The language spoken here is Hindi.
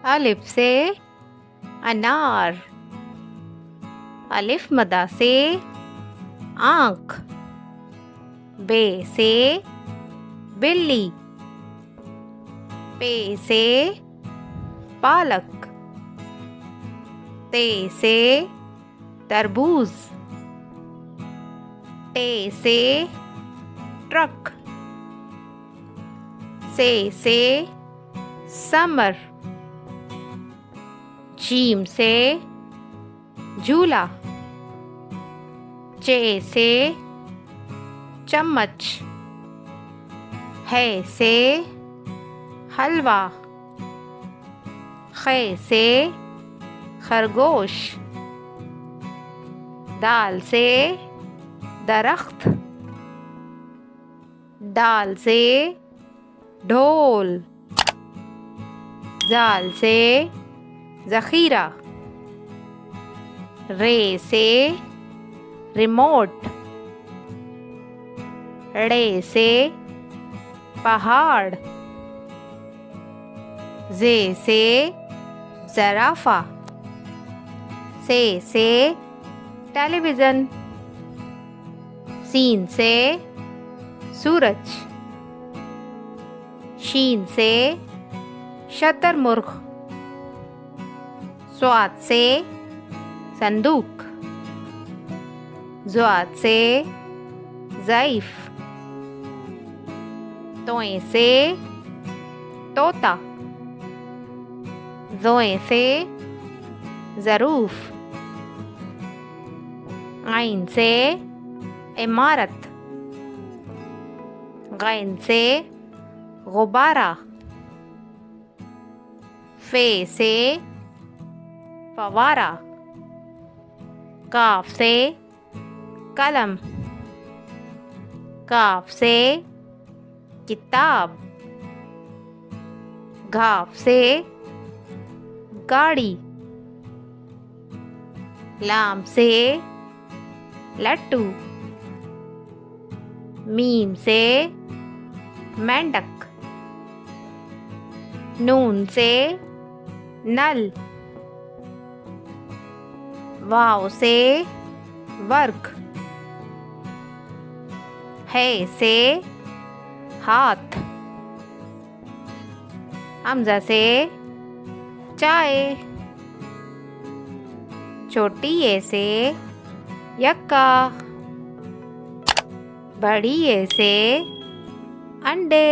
अलिफ से अनार, अलिफ मदा से आँख, बे से बिल्ली, पे से पालक, ते से तरबूज, टे से ट्रक, से समर, जीम से झूला, चे से चम्मच, है से हलवा, खे से खरगोश, दाल से दरख्त, दाल से ढोल, जाल से ज़ख़ीरा, रे से रिमोट, ड़े से पहाड़, जे से ज़राफ़ा, से टेलीविज़न, सीन से सूरज, शीन से शतरमुर्ग, स्वाद से संदूक, ज़्वाद से ज़ईफ़, तोए से तोता, ज़ोए से ज़रूफ़, आइन से इमारत, गैन से गुब्बारा, फे से फवारा, काफ से कलम, काफ से किताब, घाफ से गाड़ी, लाम से लट्टू, मीम से मेंढक, नून से नल, वाव से वर्क, है से हाथ, हमजा से चाय, छोटी ए से यक्का, बड़ी ए से अंडे।